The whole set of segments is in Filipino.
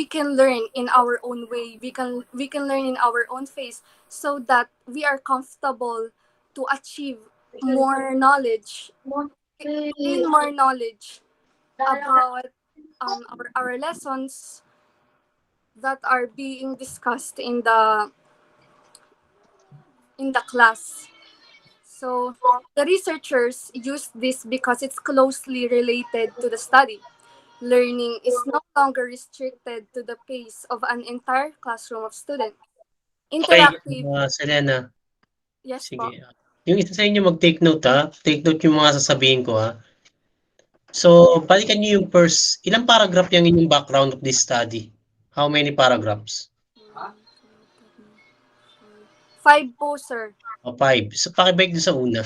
can learn in our own way. We can learn in our own pace, so that we are comfortable to achieve more knowledge, to gain more knowledge about our lessons that are being discussed in the class. So the researchers use this because it's closely related to the study. Learning is no longer restricted to the pace of an entire classroom of students. Okay, Interactive, Selena, yes po. sige. Yung isa sa inyo mag-take note ha. Take note yung mga sasabihin ko ha. So, balikan niyo yung first, ilang paragraph yung inyong background of this study? How many paragraphs? 5 po, sir. O, 5. So, pakibalik doon sa una.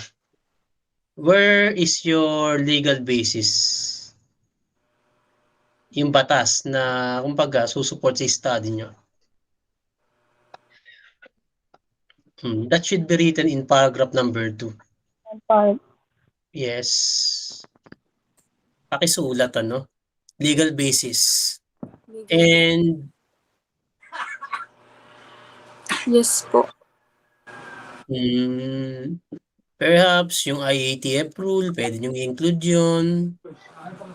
Where is your legal basis? Yung batas na, kumbaga, susuport sa study nyo. That should be written in paragraph number 2. Yes. Pakisulat, ano? Legal basis. And Yes po. Perhaps yung IATF rule, pwede nyo i-include yun.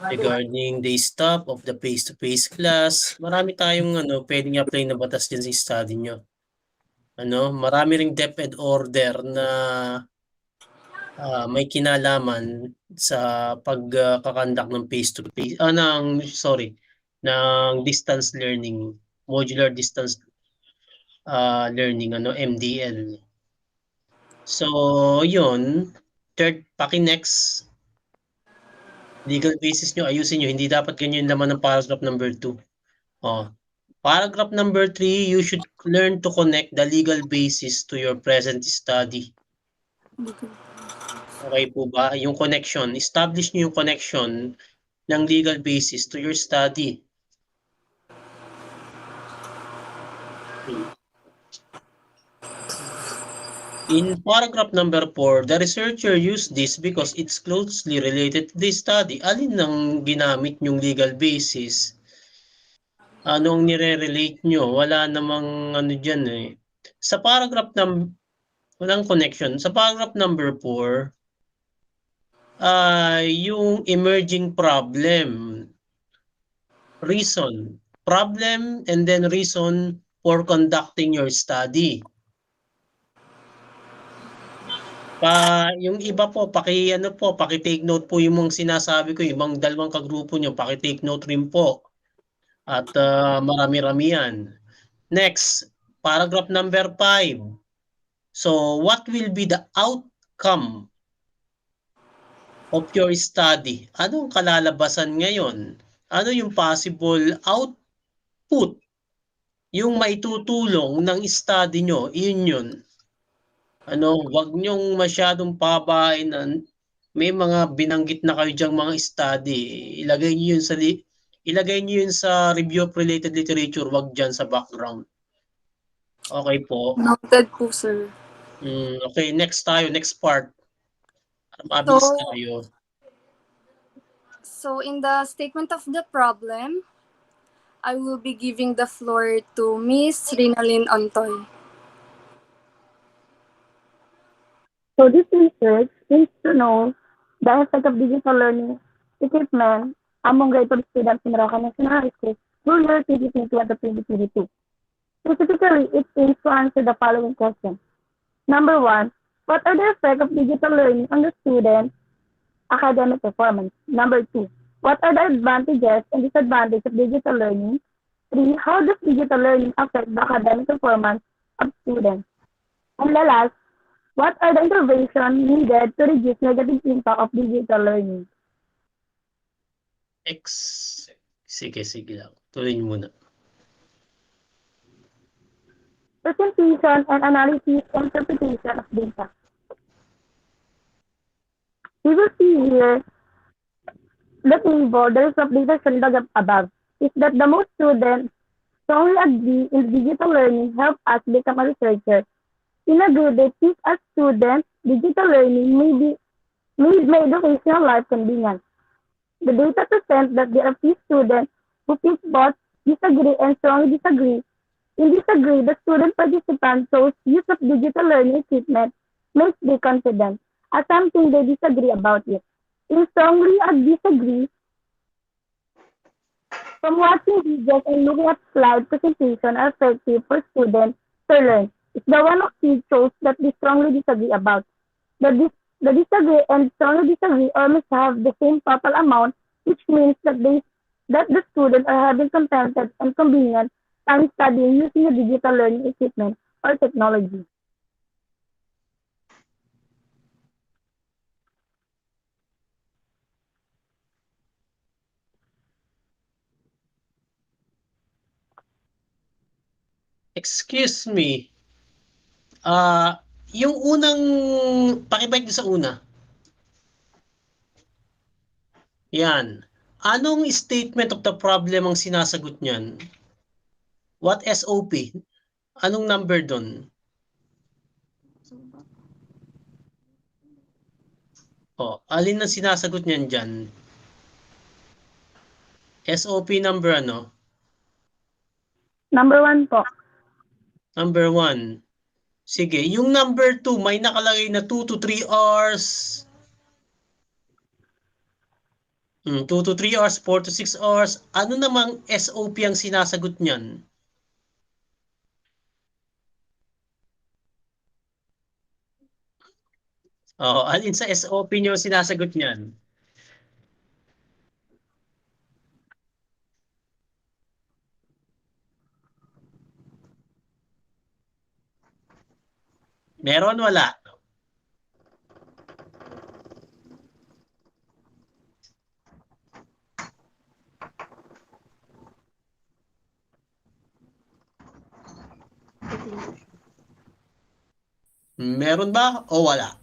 Regarding the stop of the face-to-face class, marami tayong pwedeng i-apply na batas dyan sa study nyo. Marami ring DepEd order na may kinalaman sa pagkakandak ng face-to-face, ng distance learning, modular distance learning, MDL. So, yun. Third, paki-next. Legal basis nyo, ayusin nyo. Hindi dapat ganyan yung laman ng paragraph number 2. Paragraph number 3, you should learn to connect the legal basis to your present study. Okay po ba? Yung connection, establish nyo yung connection ng legal basis to your study. In paragraph number 4, the researcher used this because it's closely related to the study. Alin ang ginamit yung legal basis? Anong nire-relate nyo? Wala namang dyan eh. Sa paragraph walang connection. Sa paragraph number 4, yung emerging problem. Reason. Problem and then reason for conducting your study. Yung iba po, paki-take note po yung mga sinasabi ko, yung mga dalawang kagrupo nyo, paki-take note rin po. At marami-rami yan. Next, paragraph number 5. So, what will be the outcome of your study? Anong kalalabasan ngayon? Ano yung possible output? Yung maitutulong ng study nyo, yun. Wag nyong masyadong pabain na may mga binanggit na kayo diyang mga study. Ilagay niyo yun sa review of related literature, wag dyan sa background. Okay po. Noted po, sir. Okay, next part. Mabilis tayo. So, in the statement of the problem, I will be giving the floor to Miss Rinalyn Ontoy. So this research aims to know the effect of digital learning equipment among grade 12 students in Roca National High School through year 2021 to 2022. Specifically, it aims to answer the following questions. Number 1, what are the effects of digital learning on the student's academic performance? Number 2, what are the advantages and disadvantages of digital learning? 3, how does digital learning affect the academic performance of students? And the last, what are the interventions needed to reduce negative impact of digital learning? Sige lang. Tuloy niyo muna. Presentation and analysis and interpretation of data. We will see here the table, the result of data shown above is that the most students strongly agree in digital learning help us become a researcher. In a group, they teach as students digital learning may my educational life convenient. The data present that there are few students who think both disagree, and strongly disagree. In disagree, the student participant shows use of digital learning equipment makes they confident as something they disagree about it. In strongly disagree, from watching videos and looking at slide presentation are effective for students to learn. It's the one of these shows that they strongly disagree about. The disagree and strongly disagree almost have the same total amount, which means that the students are having contented and convenient time studying using the digital learning equipment or technology. Excuse me. Yung unang pakibalik sa una. Yan. Anong statement of the problem ang sinasagot niyan? What SOP? Anong number doon? Alin ang sinasagot niyan dyan? SOP number ano? Number 1 po. Number 1. Sige, yung number 2, may nakalagay na 2 to 3 hours. 2 to 3 hours, 4 to 6 hours. Ano namang SOP ang sinasagot niyan? Alin sa SOP nyo sinasagot niyan? Meron, wala? Meron ba o wala?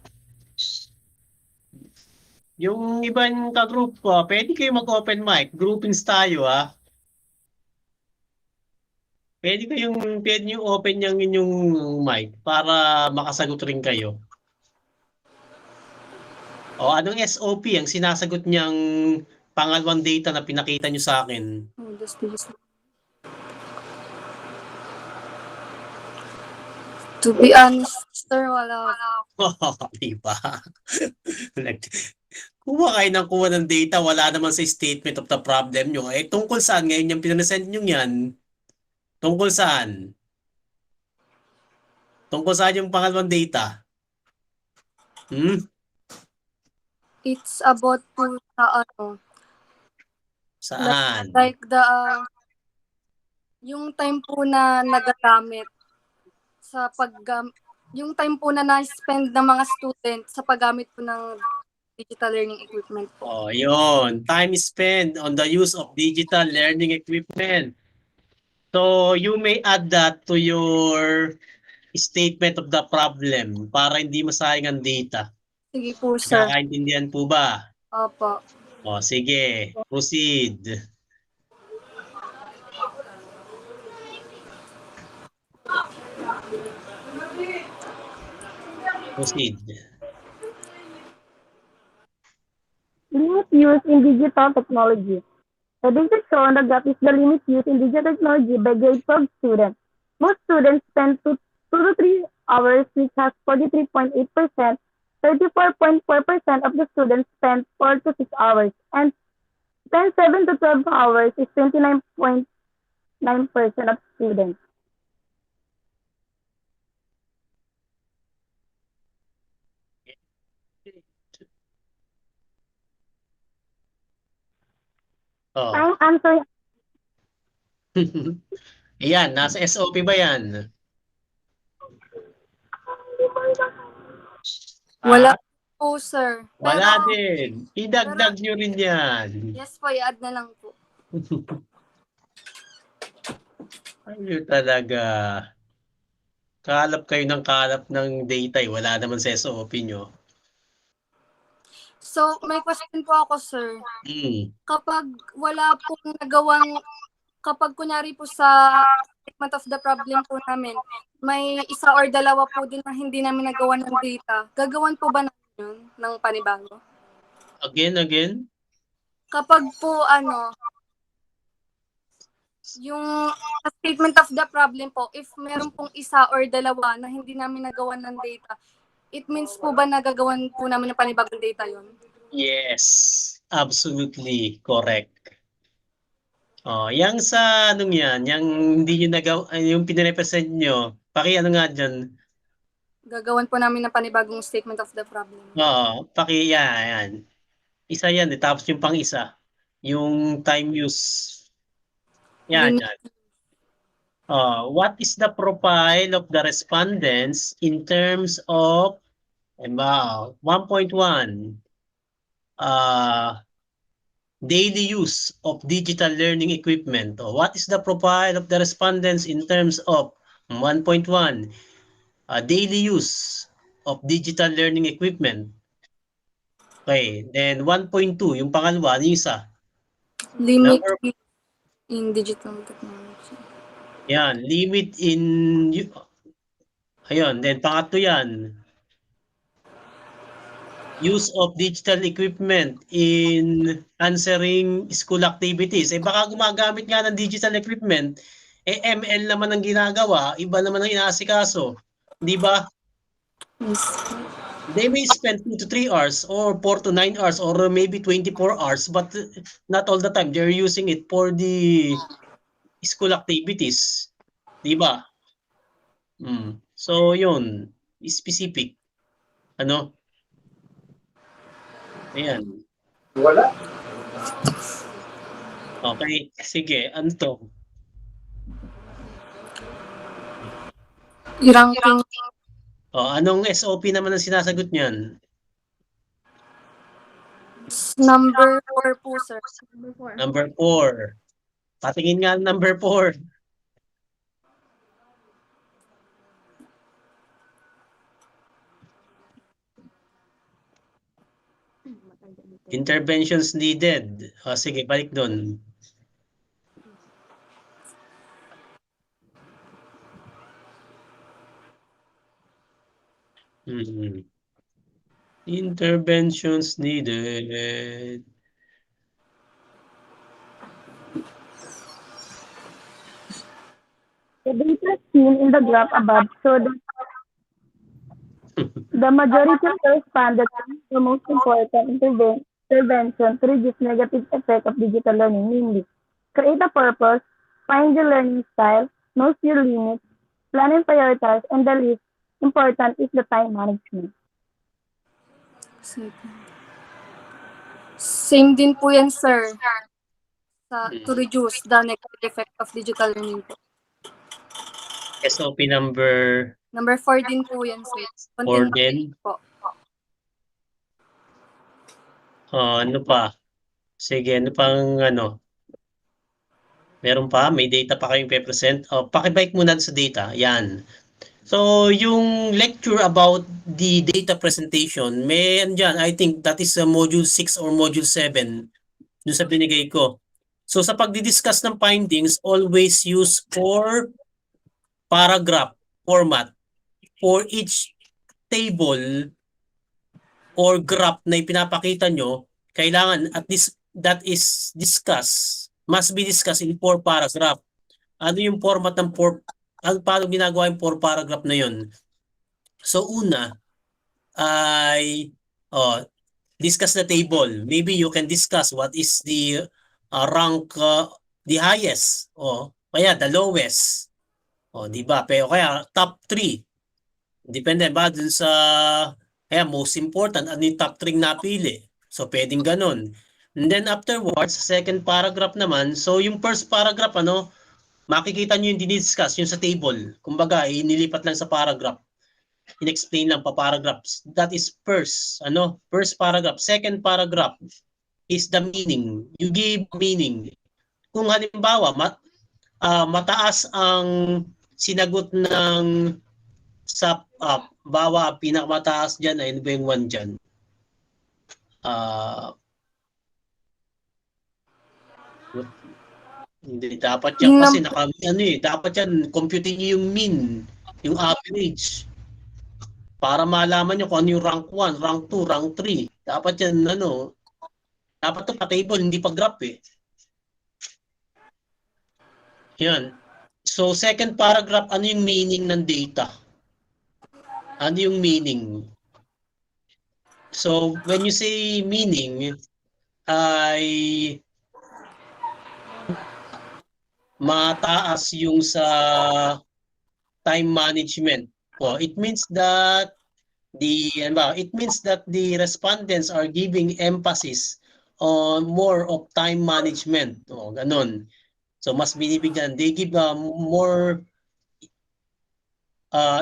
Yung ibang ka-group ko, pwede kayo mag-open mic. Groupings tayo, ha? Pwede nyo open yung inyong mic para makasagot rin kayo. Anong SOP ang sinasagot niyang pangalawang data na pinakita nyo sa akin? To be honest, sir, wala. Diba? Kuha kayo ng kuha ng data, wala naman sa statement of the problem nyo. Tungkol saan ngayon yung pinasend nyo yan? Tungkol saan? Tungkol saan yung pangalawang data? It's about po sa ano. Saan? Like yung time po na nagagamit sa yung time po na na-spend ng mga student sa paggamit po ng digital learning equipment po. Yun. Time spent on the use of digital learning equipment. So, you may add that to your statement of the problem para hindi masayang ang data. Sige po, sir. Nakakaintindihan po ba? Opo. Sige. Proceed. Proceed. Limit use in digital technology. The data shown the gap is the limit used in digital technology by grade 12 students. Most students spend 2 to 3 hours, which has 43.8%. 34.4% of the students spend 4 to 6 hours, and spend 7 to 12 hours is 29.9% of students. Time answering. Ayan, nasa SOP ba yan? Wala po, sir. Wala din. Idagdag nyo rin yan. Yes po, i-add na lang po. Ayun talaga. Kalap kayo ng kalap ng data. Wala naman sa SOP nyo. So, may question po ako, sir. Kapag wala pong kapag kunyari po sa statement of the problem po namin, may isa or dalawa po din na hindi namin nagawa ng data, gagawan po ba namin yun ng panibago? Again? Kapag po Yung statement of the problem po, if meron pong isa or dalawa na hindi namin nagawan ng data, it means po ba nagagawan po namin ng panibagong data yon? Yes, absolutely correct. Yang sa anong yan, yang hindi nyo nagawa, yung pinirepresent nyo, ano nga dyan? Gagawan po namin ng panibagong statement of the problem. Yan. Isa yan tapos yung pang isa, yung time use. Yan. What is the profile of the respondents in terms of 1.1 daily use of digital learning equipment? What is the profile of the respondents in terms of 1.1 daily use of digital learning equipment? Okay, then 1.2, yung pangalawa, yung isa. Limit in digital technology. Yan, limit in, ayun, then pangatlo yan, use of digital equipment in answering school activities. Baka gumagamit nga ng digital equipment, ML naman ang ginagawa, iba naman ang inaasikaso. Di ba? Yes. They may spend 2 to 3 hours or 4 to 9 hours or maybe 24 hours, but not all the time. They're using it for the school activities. Di ba? So, yun. Specific. Ano? Ayan. Wala. Okay. Sige. Ano to? I-ranking. Anong SOP naman ang sinasagot niyan? Number 4 po, sir. Number 4. Patingin nga number 4. Interventions needed. Sige, balik doon. Interventions needed. The data seen in the graph above show that the majority of the respondents the most important intervention to reduce negative effect of digital learning, namely create a purpose, find your learning style, know your limits, plan and prioritize, and the least important is the time management. Same din po yan, sir. To reduce the negative effect of digital learning po. SOP number? Number 4 din po yan, sir. 4 din? Po. Ano pa? Sige, ano pang ano? Meron pa? May data pa kayong pe-present? Pakibike muna sa data. Yan. So, yung lecture about the data presentation, may andyan, I think that is module 6 or module 7 doon sa binigay ko. So, sa pagdi-discuss ng findings, always use for paragraph format for each table or graph na ipinapakita nyo. Kailangan at least that is discussed, must be discussed in 4 paragraph. Ano yung format ng 4? Paano ginagawa yung 4 paragraph na yun? So, una ay discuss the table. Maybe you can discuss what is the rank, the highest, kaya the lowest. Di ba? Pero kaya top 3. Depende ba dun sa most important, ano yung top 3 napili. So, pwedeng ganun. And then afterwards, second paragraph naman, so yung first paragraph, makikita nyo yung dinidiscuss, yung sa table. Kumbaga, inilipat lang sa paragraph. In-explain lang pa paragraphs. That is first paragraph. Second paragraph is the meaning. You give meaning. Kung halimbawa, mataas ang sinagot ng sa bawa, pinakamataas dyan, ay ano ba yung 1 dyan? Hindi, dapat yan kasi dapat yan, computing nyo yung mean, yung average. Para malaman nyo kung ano yung rank 1, rank 2, rank 3. Dapat yan, dapat ito pa table, hindi pa graph . Yan. So, second paragraph, ano yung meaning ng data? Ano yung meaning? So, when you say meaning, ay mataas yung sa time management. Oh, it means that it means that the respondents are giving emphasis on more of time management. Oh, ganun. So mas binibigyan, they give more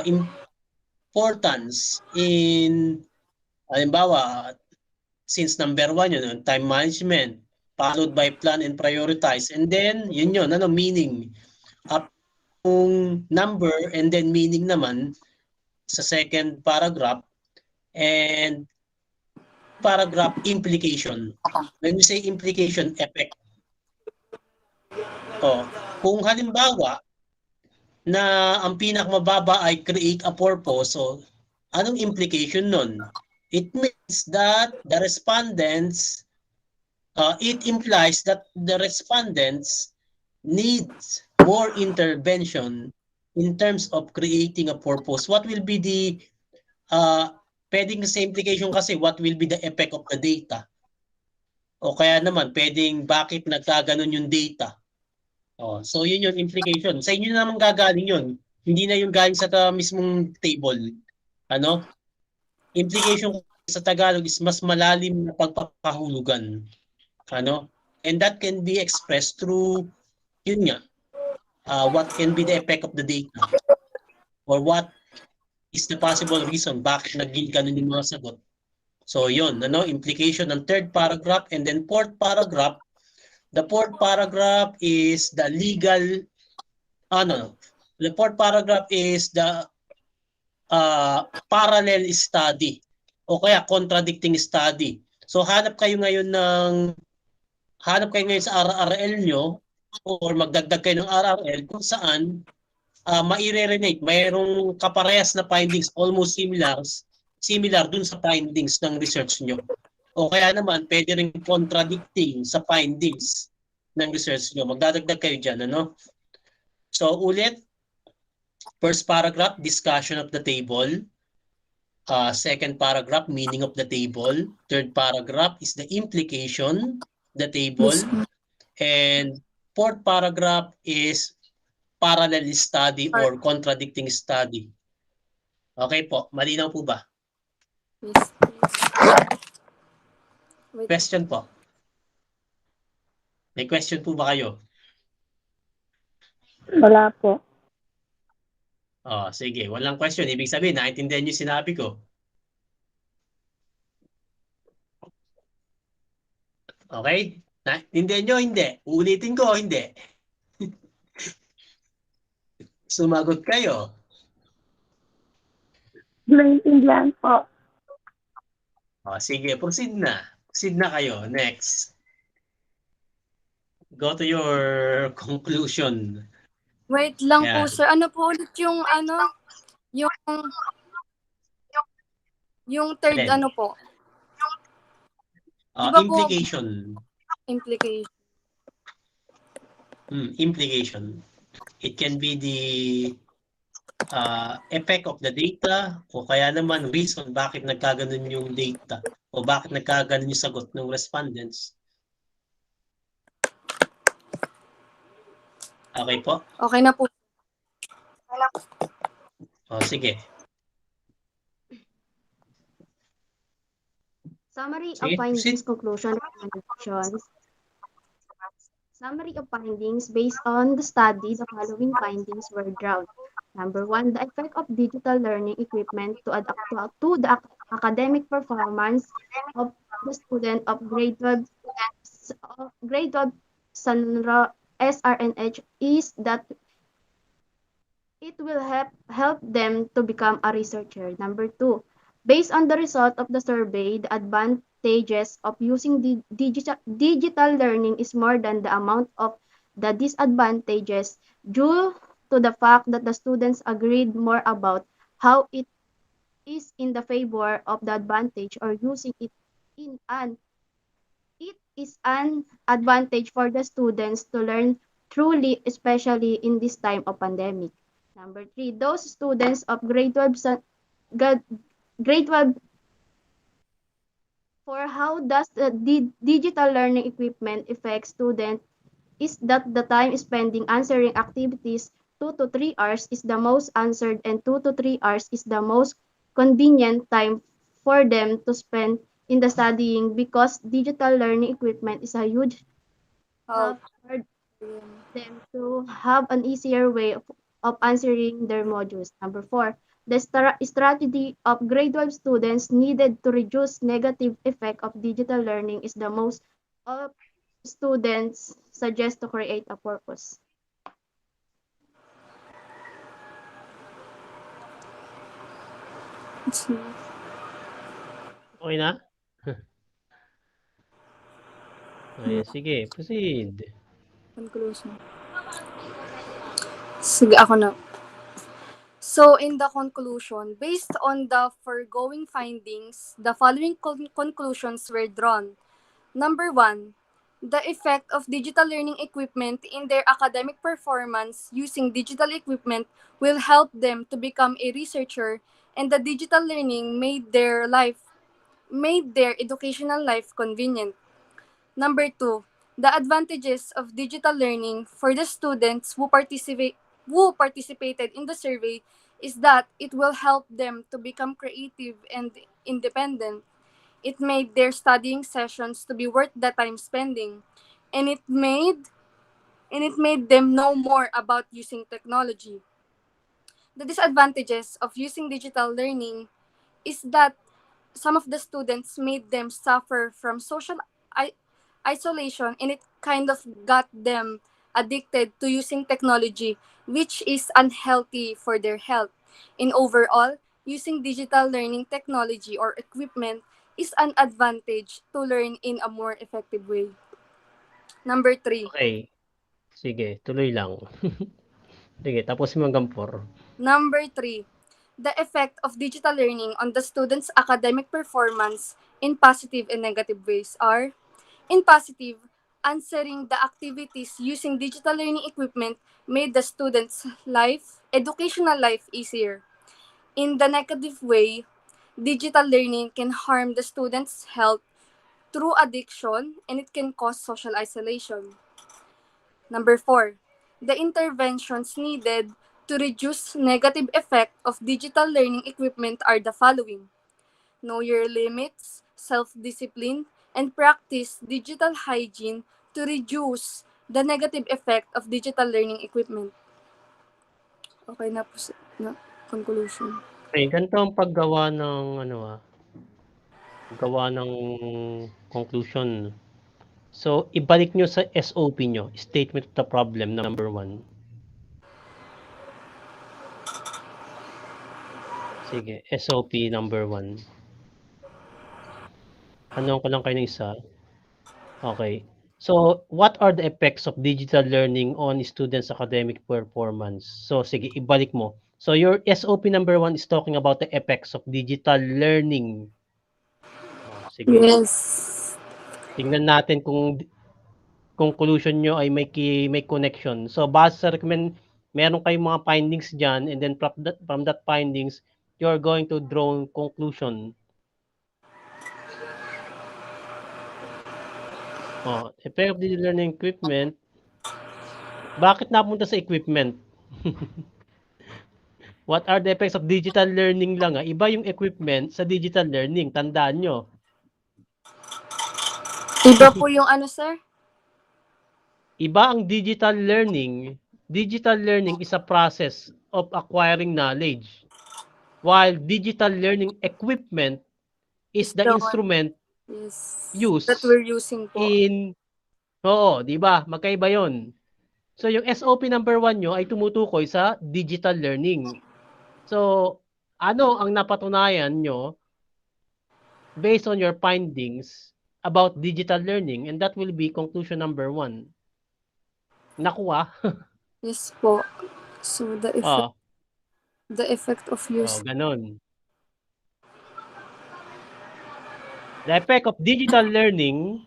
importance in halimbawa, since number one yun, time management, followed by plan and prioritize. And then, yun, ano, meaning. Up yung number and then meaning naman sa second paragraph and paragraph implication. When we say implication, effect. Oh, kung halimbawa na ang pinakamababa ay create a purpose, so anong implication nun? It means that the respondents, it implies that the respondents needs more intervention in terms of creating a purpose. What will be the pwedeng sa implication kasi what will be the effect of the data? O kaya naman pwedeng bakit nagkaganon yung data? Oh, so yun yung implication. Sa inyo na naman gagaling yun. Hindi na yung galing sa mismong table. Ano? Implication sa Tagalog is mas malalim na pagpapahulugan. Ano? And that can be expressed through yun nga, what can be the effect of the data or what is the possible reason bakit naging ganun yung mga sagot. So yun, ano, implication ng third paragraph and then fourth paragraph. The fourth paragraph is the legal, no. The fourth paragraph is the parallel study o kaya contradicting study. So hanap kayo ngayon sa RRL nyo or magdagdag kayo ng RRL kung saan maire-relate, mayroong kaparehas na findings almost similar dun sa findings ng research nyo. O kaya naman, pwede rin contradicting sa findings ng research nyo. Magdadagdag kayo dyan, ano? So, ulit, first paragraph, discussion of the table. Second paragraph, meaning of the table. Third paragraph is the implication, the table. Mismo. And fourth paragraph is parallel study or contradicting study. Okay po, malinaw po ba? Yes. Wait. Question po. May question po ba kayo? Wala po. Sige, walang question. Ibig sabihin, naintindihan niyo sinabi ko. Okay? Naintindihan niyo, hindi. Ulitin ko, hindi. Sumagot kayo. Naintindihan po. Sige, proceed na. Proceed na kayo. Next. Go to your conclusion. Wait lang Yeah. po, sir. Ano po ulit yung yung third Alin? ano po? Diba implication. Implication. Implication. It can be the effect of the data o kaya naman reason bakit nagkaganon yung data o bakit nagkaganon yung sagot ng respondents. Okay po? Okay na po. Sige. Summary Sige, of findings, proceed. conclusion, recommendations. Summary of findings based on the study, the following findings were drawn. Number 1, the effect of digital learning equipment to adapt to the academic performance of the student of grade 12 SRNH is that it will help them to become a researcher. Number 2, based on the result of the survey, the advantages of using digital learning is more than the amount of the disadvantages due to the fact that the students agreed more about how it is in the favor of the advantage or using it it is an advantage for the students to learn truly, especially in this time of pandemic. Number three, those students of grade 12, grade 12 for how does the digital learning equipment affect students is that the time spending answering activities 2 to 3 hours is the most answered and 2 to 3 hours is the most convenient time for them to spend in the studying because digital learning equipment is a huge Help. help for them to have an easier way of answering their modules. Number four, the strategy of grade 12 students needed to reduce negative effect of digital learning is the most of students suggest to create a purpose. Okay na? Ayan, sige, proceed. Conclusion. Sige, ako na. So, in the conclusion, based on the foregoing findings, the following conclusions were drawn. Number one, the effect of digital learning equipment in their academic performance using digital equipment will help them to become a researcher, and the digital learning made their educational life convenient. Number two, the advantages of digital learning for the students who participated in the survey is that it will help them to become creative and independent. It made their studying sessions to be worth the time spending, and it made them know more about using technology. The disadvantages of using digital learning is that some of the students made them suffer from social I- isolation, and it kind of got them addicted to using technology, which is unhealthy for their health. In overall, using digital learning technology or equipment is an advantage to learn in a more effective way. Number three. Okay, sige, tuloy lang. Sige, tapusin mo hanggang 4. Number three, the effect of digital learning on the students' academic performance in positive and negative ways are: in positive, answering the activities using digital learning equipment made the students' educational life easier. In the negative way, digital learning can harm the students' health through addiction, and it can cause social isolation. Number four, the interventions needed to reduce negative effect of digital learning equipment are the following: know your limits, self-discipline, and practice digital hygiene to reduce the negative effect of digital learning equipment. Okay na po na conclusion. Okay, ganito ang paggawa ng ano, paggawa ng conclusion. So, ibalik nyo sa SOP nyo, Statement of the Problem, number 1. Sige, SOP number 1. Tanong ko lang kayo ng isa. Okay. So, what are the effects of digital learning on students' academic performance? So, sige, ibalik mo. So, your SOP number 1 is talking about the effects of digital learning. Oh, sige. Yes. Tingnan natin kung conclusion nyo ay may connection. So, base sa meron kayong mga findings dyan, and then from that findings, you're going to draw conclusion. Oh, effect of digital learning equipment. Bakit napunta sa equipment? What are the effects of digital learning lang? Iba yung equipment sa digital learning. Tandaan nyo. Iba po yung ano, sir? Iba ang digital learning. Digital learning is a process of acquiring knowledge. While digital learning equipment is Is the the one. instrument Yes. That used we're using po. in... Oo, di ba? Magkaiba yon. So, yung SOP number 1 nyo ay tumutukoy sa digital learning. So, ano ang napatunayan nyo based on your findings about digital learning? And that will be conclusion number 1. Nakuha? Yes po. So, Oh, the effect of use. ganon. The effect of digital learning,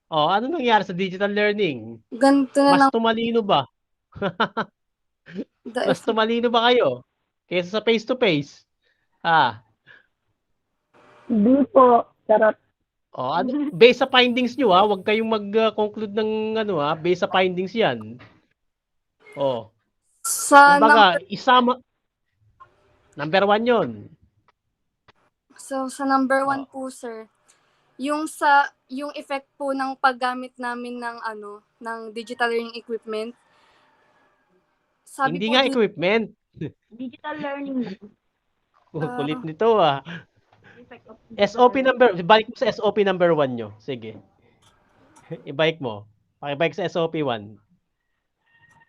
ano nangyari sa digital learning? Ganito na Mas lang. tumalino ba? The Mas effect. tumalino ba kayo kaysa sa face to face? Ah, Hindi po. Charot. based sa findings niyo, huwag kayong mag-conclude ng ano, based sa findings 'yan. Oh, Sa kumbaga number isama number 1 'yon. sa number one Oh, po, sir, yung effect po ng paggamit namin ng ng digital learning equipment. Sabi hindi po nga dun, equipment. Digital learning lang. Kulit ah, nito, Effect of digital SOP learning. number balik mo sa SOP number 1 niyo. Sige, i-bike mo. Paki-bike sa SOP 1.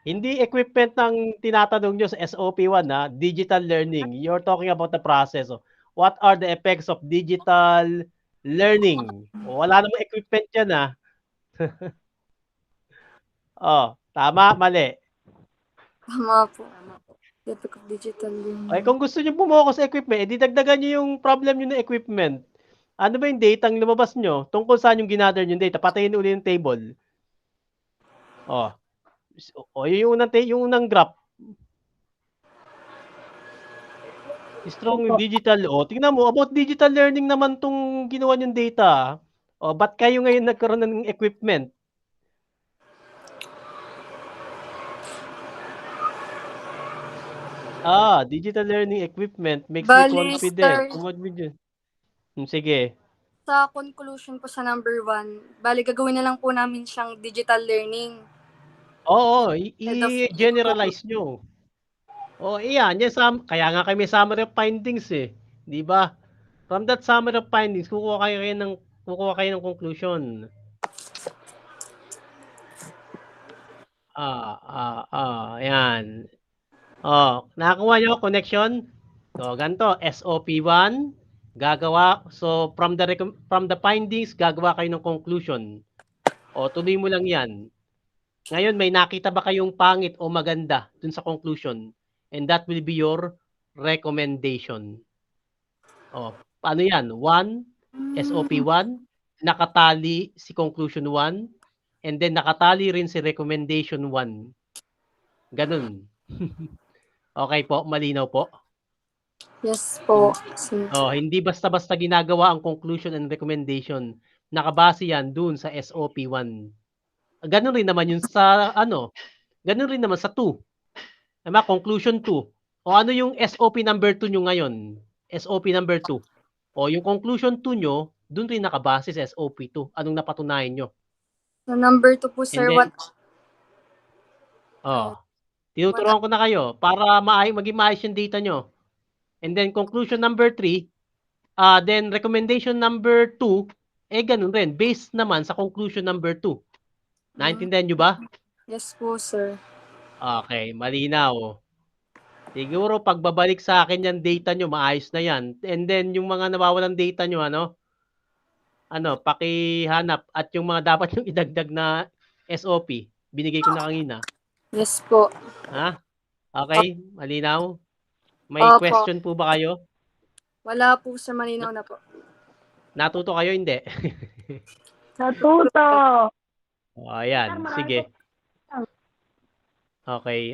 Hindi equipment ng tinatanong niyo sa SOP 1, digital learning. You're talking about the process. What are the effects of digital learning? Wala namang equipment 'yan, tama, mali. tama po. Tama po. The effect of digital Ay, learning. kung gusto niyo bumoko sa equipment, edi dagdagan niyo yung problem niyo ng equipment. Ano ba yung data ang lumabas niyo? Tungkol saan yung ginather yung data? Patayin uli yung table. Oh, yung unang graph. Strong Opo. digital. Tingnan mo, about digital learning naman 'tong ginawa niyong data. Ba't kayo ngayon nagkaroon ng equipment? Digital learning equipment makes me Bali, confident. sir, Tumawag mo dyan. Sige. sa conclusion po sa number one, bali gagawin na lang po namin siyang digital learning Oo, instead of school. i-generalize nyo. Iyan. Kaya nga kami summary of findings, 'di ba? From that summary of findings, kukuha kayo ng conclusion. Ayan. Nakakuha niyo connection? Ganito, SOP 1, gagawa. So, from the findings, gagawa kayo ng conclusion. Tuloy mo lang 'yan. Ngayon, may nakita ba kayong pangit o maganda dun sa conclusion? And that will be your recommendation. Paano 'yan? 1, SOP 1, nakatali si conclusion 1, and then nakatali rin si recommendation 1. Ganun. Okay po, malinaw po? Yes po, sir. Hindi basta-basta ginagawa ang conclusion and recommendation. Nakabase 'yan dun sa SOP 1. Gano'n rin naman 'yun sa gano'n rin naman sa 2. Tama, conclusion 2. Ano yung SOP number 2 niyo ngayon? SOP number 2. Yung conclusion 2 niyo, dun rin nakabase sa SOP 2. Anong napatunayan niyo? Sa number two po, And sir, then, uh, what tinuturuan ko na kayo para maging maayos yung data niyo. And then conclusion number 3, then recommendation number 2, ganun rin, based naman sa conclusion number 2. Naintindihan niyo ba? yes po, sir. Okay, malinaw. Siguro pagbabalik sa akin yung data niyo, maayos na yan. And then yung mga nawawalang data niyo, pakihanap, at yung mga dapat yung idagdag na SOP, binigay ko na kanina. Yes po. Okay, malinaw. May Opo. question po ba kayo? Wala po, sir. Malinaw na po. Natuto kayo, hindi? Natuto. Ayan, sige. Okay,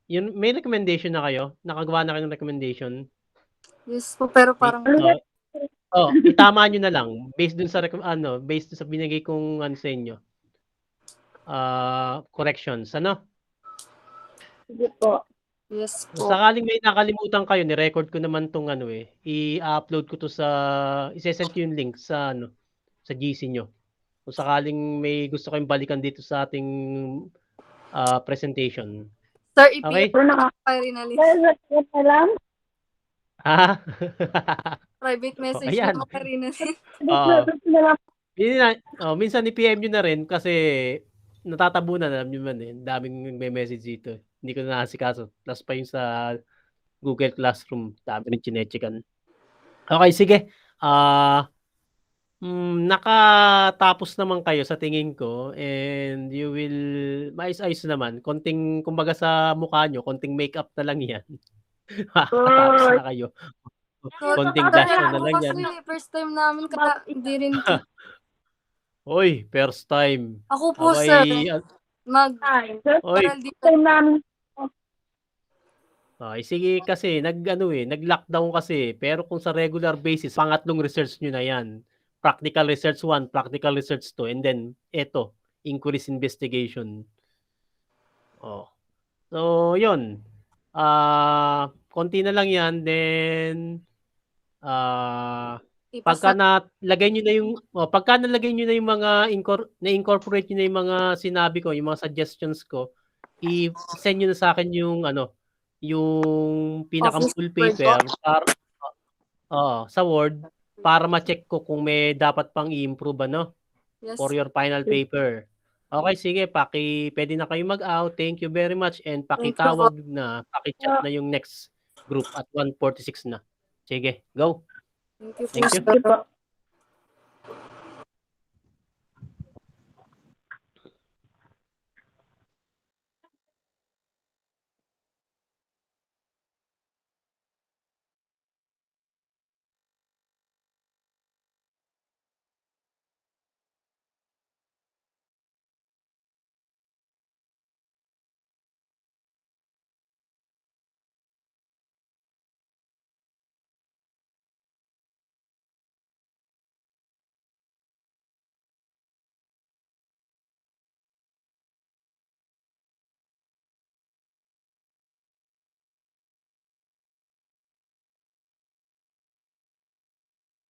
yun, may recommendation na kayo? Nakagawa na kayo ng recommendation? Yes po, pero parang Itama nyo na lang based dun sa binigay kong sa inyo. Corrections, Sige po. yes Kung po. sakaling may nakalimutan kayo, ni-record ko naman tong i-upload ko to i-send ko yung link sa sa GC nyo. Kung sakaling may gusto kayong balikan dito sa ating presentation. Sir, Okay? Pero kay Rinalyn. Guys, alam? Private message Ayan. mo kay Rinalyn. Minsan i-PM nyo na rin kasi natatabunan, alam nyo man daming may message dito. Hindi ko na nasikaso. Plus pa yung sa Google Classroom, dami rin chinechekan. Okay, sige. Nakatapos naman kayo sa tingin ko, and you will maayos-ayos naman. Kumbaga sa mukha nyo, konting makeup na lang yan. Makakatapos na kayo. Konting blush na lang yan. Kasi first time namin hindi rin Hoy, first time. Ako po, sir. Mag-oral Oy, dito. Time namin, sige kasi nag-lockdown kasi, pero kung sa regular basis, pangatlong research nyo na yan. Practical research 1, practical research 2, and then eto, inquiries investigation. Oh. So, yun. Konti na lang yan, then pagka Ipasa. nalagay niyo na yung mga na-incorporate niyo na yung mga sinabi ko, yung mga suggestions ko, i-send niyo na sa akin yung yung pinaka Office full word po. paper para sa Word para ma-check ko kung may dapat pang i-improve Yes. for your final paper. Okay, sige, pwede na kayo mag-out. Thank you very much and Thank you po. paki-chat na yung next group at 1:46 na. Sige, go. Thank you po, Thank you. sir. po.